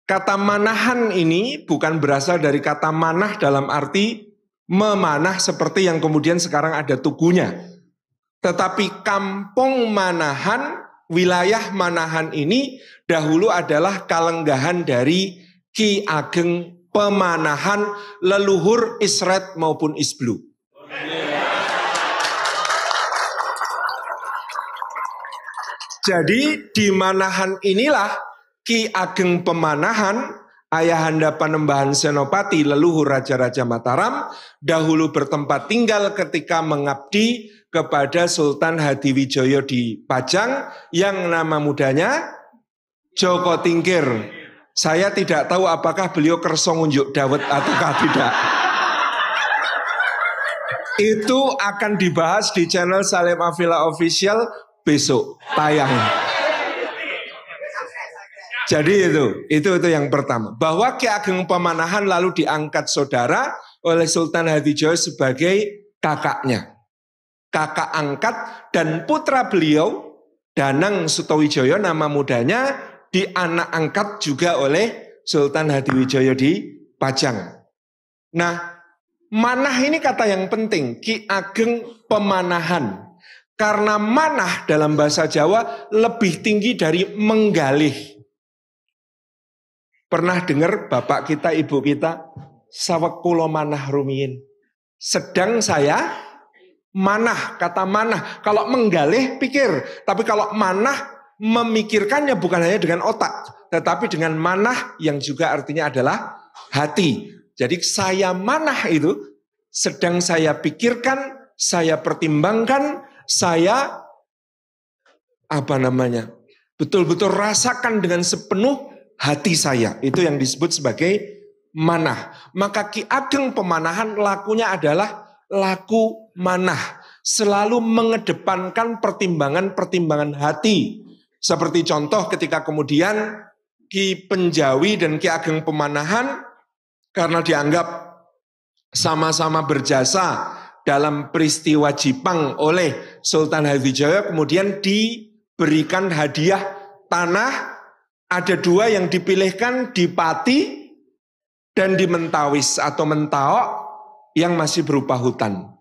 Kata manahan ini bukan berasal dari kata manah dalam arti memanah seperti yang kemudian sekarang ada tugunya. Tetapi kampung Manahan, wilayah Manahan ini dahulu adalah kalenggahan dari Ki Ageng Pemanahan leluhur Isret maupun Isblu. Jadi di Manahan inilah Ki Ageng Pemanahan, ayahanda Panembahan Senopati leluhur Raja-Raja Mataram, dahulu bertempat tinggal ketika mengabdi kepada Sultan Hadiwijoyo di Pajang yang nama mudanya Joko Tingkir. Saya tidak tahu apakah beliau kerso ngunjuk dawet ataukah tidak. Itu akan dibahas di channel Salim Afila Official besok tayang. Jadi itu yang pertama. Bahwa Ki Ageng Pemanahan lalu diangkat saudara oleh Sultan Hadiwijoyo sebagai kakaknya. Kakak angkat dan putra beliau Danang Sutawijoyo nama mudanya dianak angkat juga oleh Sultan Hadiwijoyo di Pajang. Nah, manah ini kata yang penting, Ki Ageng Pemanahan. Karena manah dalam bahasa Jawa lebih tinggi dari menggalih. Pernah dengar bapak kita, ibu kita, sawek kula manah rumiyin. Sedang saya manah, kata manah. Kalau menggalih pikir, tapi kalau manah memikirkannya bukan hanya dengan otak, tetapi dengan manah yang juga artinya adalah hati. Jadi saya manah itu sedang saya pikirkan, saya pertimbangkan, saya betul-betul rasakan dengan sepenuh hati saya. Itu yang disebut sebagai manah. Maka Ki Ageng Pemanahan lakunya adalah laku manah, selalu mengedepankan pertimbangan-pertimbangan hati. Seperti contoh ketika kemudian Ki Penjawi dan Ki Ageng Pemanahan karena dianggap sama-sama berjasa dalam peristiwa Jipang oleh Sultan Hadiwijoyo, kemudian diberikan hadiah tanah. Ada dua yang dipilihkan, di Pati dan di Mentawis atau Mentaok yang masih berupa hutan.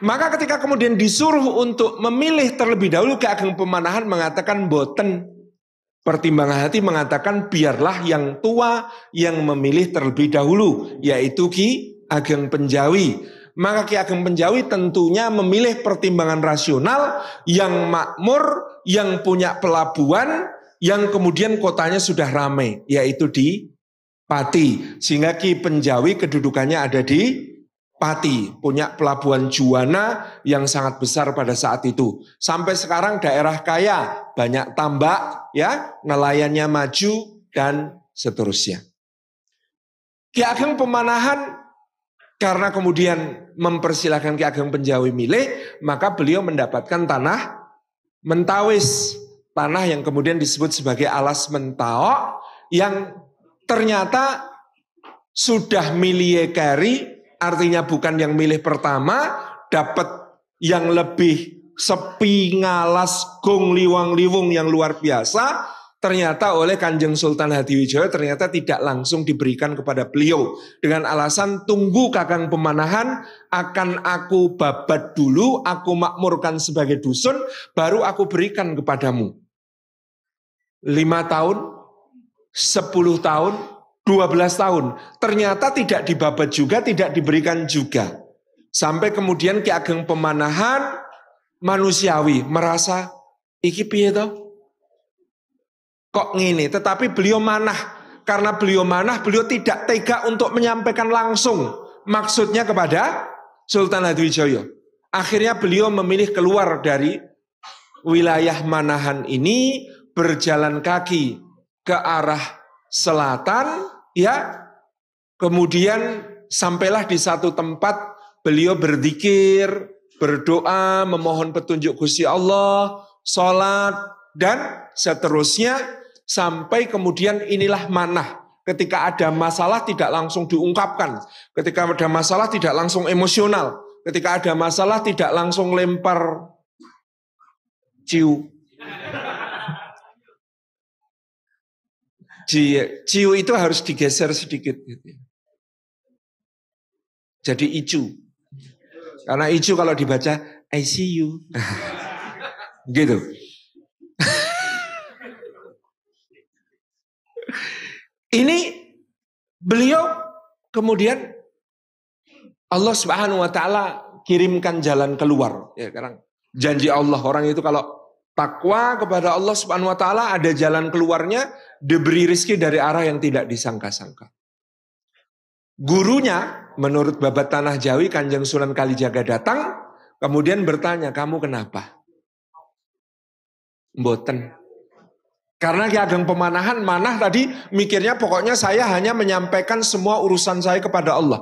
Maka ketika kemudian disuruh untuk memilih terlebih dahulu, Ki Ageng Pemanahan mengatakan boten. Pertimbangan hati mengatakan biarlah yang tua yang memilih terlebih dahulu, yaitu Ki Ageng Penjawi. Maka Ki Ageng Penjawi tentunya memilih pertimbangan rasional yang makmur, yang punya pelabuhan, yang kemudian kotanya sudah ramai, yaitu di Pati. Sehingga Ki Penjawi kedudukannya ada di Pati, punya pelabuhan Juwana yang sangat besar pada saat itu. Sampai sekarang daerah kaya, banyak tambak, ya, nelayannya maju dan seterusnya. Ki Ageng Pemanahan karena kemudian mempersilahkan Ki Ageng Penjawi milih, maka beliau mendapatkan tanah Mentawis, tanah yang kemudian disebut sebagai Alas Mentaok, yang ternyata sudah milie keri. Artinya bukan yang milih pertama, dapat yang lebih sepi, ngalas, gong, liwang-liwung yang luar biasa. Ternyata oleh Kanjeng Sultan Hadiwijoyo ternyata tidak langsung diberikan kepada beliau. Dengan alasan tunggu Kakang Pemanahan, akan aku babat dulu, aku makmurkan sebagai dusun, baru aku berikan kepadamu. 5 tahun, 10 tahun, 12 tahun, ternyata tidak dibabat juga, tidak diberikan juga. Sampai kemudian Ki Ageng Pemanahan manusiawi merasa iki piye to? Kok ngene? Tetapi beliau manah. Karena beliau manah, beliau tidak tega untuk menyampaikan langsung maksudnya kepada Sultan Hadiwijoyo. Akhirnya beliau memilih keluar dari wilayah Manahan ini, berjalan kaki ke arah selatan, ya. Kemudian sampailah di satu tempat beliau berzikir, berdoa, memohon petunjuk Gusti Allah, sholat dan seterusnya, sampai kemudian inilah manah. Ketika ada masalah tidak langsung diungkapkan, ketika ada masalah tidak langsung emosional, ketika ada masalah tidak langsung lempar ciu. Ciu itu harus digeser sedikit. Gitu. Jadi icu. Karena icu kalau dibaca, I see you. Gitu. Ini beliau kemudian Allah Subhanahu wa taala kirimkan jalan keluar. Ya, sekarang janji Allah, orang itu kalau takwa kepada Allah Subhanahu wa taala ada jalan keluarnya, diberi rezeki dari arah yang tidak disangka-sangka. Gurunya menurut Babat Tanah Jawi Kanjeng Sunan Kalijaga datang kemudian bertanya, "Kamu kenapa?" Mboten. Karena Ki Ageng Pemanahan manah tadi mikirnya pokoknya saya hanya menyampaikan semua urusan saya kepada Allah.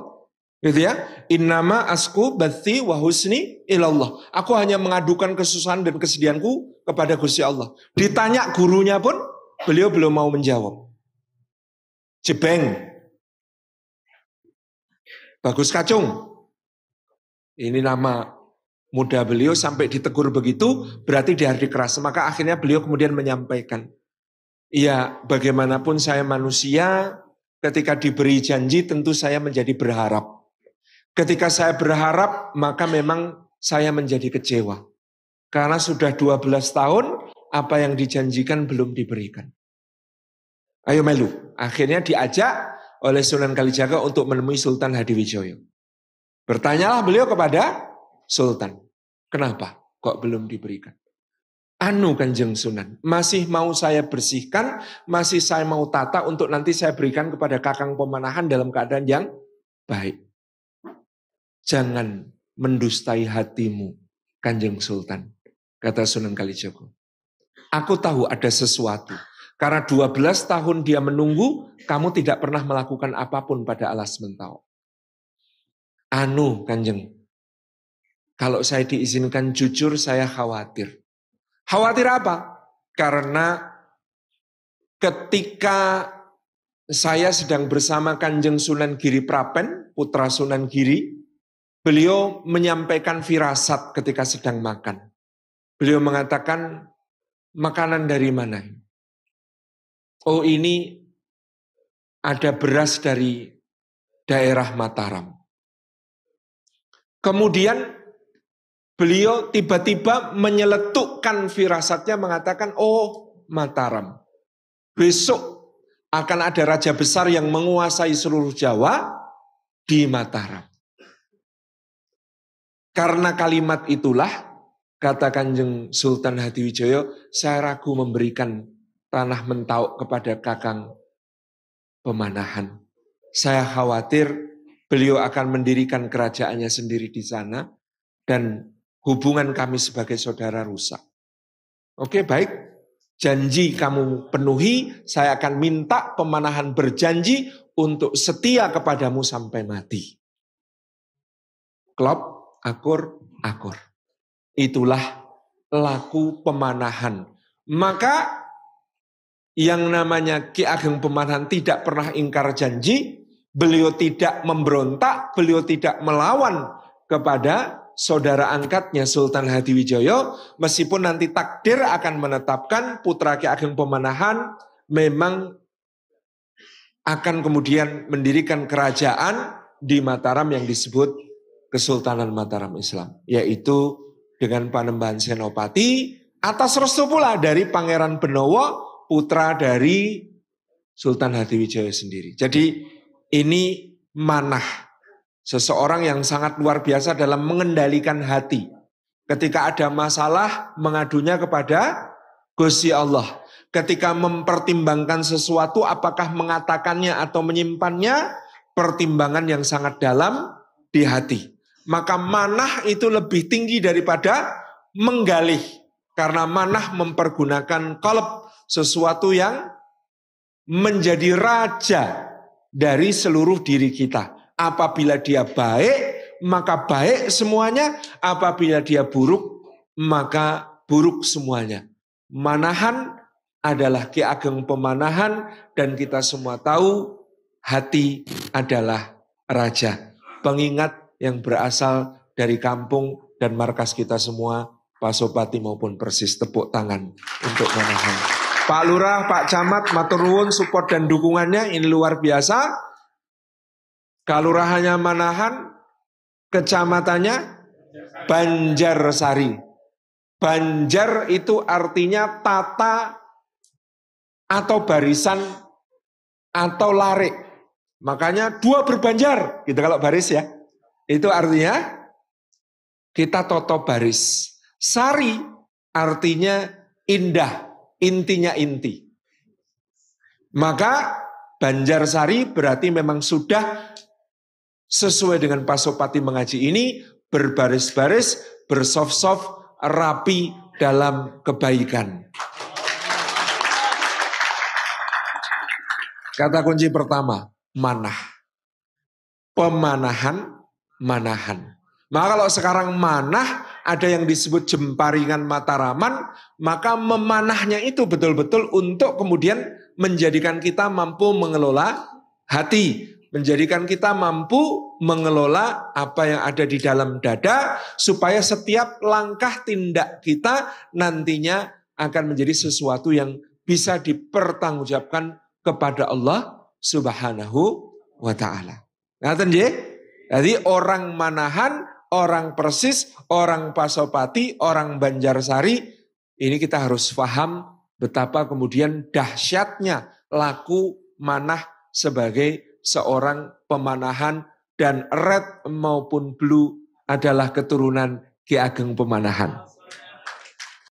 Gitu ya. Innama asku bathi wa husni ilallah. Aku hanya mengadukan kesusahan dan kesedihanku kepada Gusti Allah. Ditanya gurunya pun beliau belum mau menjawab. Jebeng. Bagus Kacung. Ini nama muda beliau sampai ditegur begitu berarti dia harus keras. Maka akhirnya beliau kemudian menyampaikan. Ya, bagaimanapun saya manusia, ketika diberi janji tentu saya menjadi berharap. Ketika saya berharap, maka memang saya menjadi kecewa. Karena sudah 12 tahun, apa yang dijanjikan belum diberikan. Ayo melu. Akhirnya diajak oleh Sunan Kalijaga untuk menemui Sultan Hadiwijoyo. Bertanyalah beliau kepada Sultan, kenapa kok belum diberikan? Anu Kanjeng Sunan, masih mau saya bersihkan, masih saya mau tata untuk nanti saya berikan kepada Kakang Pemanahan dalam keadaan yang baik. Jangan mendustai hatimu, Kanjeng Sultan, kata Sunan Kalijaga. Aku tahu ada sesuatu, karena 12 tahun dia menunggu, kamu tidak pernah melakukan apapun pada Alas Mentau. Anu Kanjeng, kalau saya diizinkan jujur, saya khawatir. Khawatir apa? Karena ketika saya sedang bersama Kanjeng Sunan Giri Prapen, putra Sunan Giri, beliau menyampaikan firasat ketika sedang makan. Beliau mengatakan, makanan dari mana? Oh, ini ada beras dari daerah Mataram. Kemudian beliau tiba-tiba menyeletukkan firasatnya mengatakan, oh Mataram, besok akan ada raja besar yang menguasai seluruh Jawa di Mataram. Karena kalimat itulah, kata Kanjeng Sultan Hadiwijoyo, saya ragu memberikan tanah Mentau kepada Kakang Pemanahan. Saya khawatir beliau akan mendirikan kerajaannya sendiri di sana dan hubungan kami sebagai saudara rusak. Oke, baik. Janji kamu penuhi, saya akan minta Pemanahan berjanji untuk setia kepadamu sampai mati. Klop, akur, akur. Itulah laku Pemanahan. Maka yang namanya Ki Ageng Pemanahan tidak pernah ingkar janji, beliau tidak memberontak, beliau tidak melawan kepada saudara angkatnya Sultan Hadiwijoyo, meskipun nanti takdir akan menetapkan putra Ki Ageng Pemanahan memang akan kemudian mendirikan kerajaan di Mataram yang disebut Kesultanan Mataram Islam, yaitu dengan Panembahan Senopati atas restu pula dari Pangeran Benowo, putra dari Sultan Hadiwijoyo sendiri. Jadi ini manah. Seseorang yang sangat luar biasa dalam mengendalikan hati. Ketika ada masalah, mengadunya kepada Gusti Allah. Ketika mempertimbangkan sesuatu, apakah mengatakannya atau menyimpannya, pertimbangan yang sangat dalam di hati. Maka manah itu lebih tinggi daripada menggalih. Karena manah mempergunakan qalb, sesuatu yang menjadi raja dari seluruh diri kita. Apabila dia baik, maka baik semuanya. Apabila dia buruk, maka buruk semuanya. Manahan adalah Ki Ageng Pemanahan. Dan kita semua tahu hati adalah raja. Pengingat yang berasal dari kampung dan markas kita semua, Pasopati maupun Persis. Tepuk tangan untuk Manahan. Pak Lurah, Pak Camat, matur nuwun support dan dukungannya, ini luar biasa. Kelurahannya Manahan, kecamatannya Banjarsari. Banjar itu artinya tata atau barisan atau lare. Makanya dua berbanjar, gitu kalau baris ya. Itu artinya kita toto baris. Sari artinya indah, intinya inti. Maka Banjarsari berarti memang sudah sesuai dengan Pasopati mengaji ini, berbaris-baris, bersoft-soft, rapi dalam kebaikan. Kata kunci pertama, manah. Pemanahan, manahan. Maka kalau sekarang manah, ada yang disebut jemparingan Mataraman, maka memanahnya itu betul-betul untuk kemudian menjadikan kita mampu mengelola hati, menjadikan kita mampu mengelola apa yang ada di dalam dada, supaya setiap langkah tindak kita nantinya akan menjadi sesuatu yang bisa dipertanggungjawabkan kepada Allah Subhanahu wa ta'ala. Ngaten nggih? Jadi orang Manahan, orang Persis, orang Pasopati, orang Banjarsari, ini kita harus paham betapa kemudian dahsyatnya laku manah sebagai seorang pemanahan, dan red maupun blue adalah keturunan Ki Ageng Pemanahan.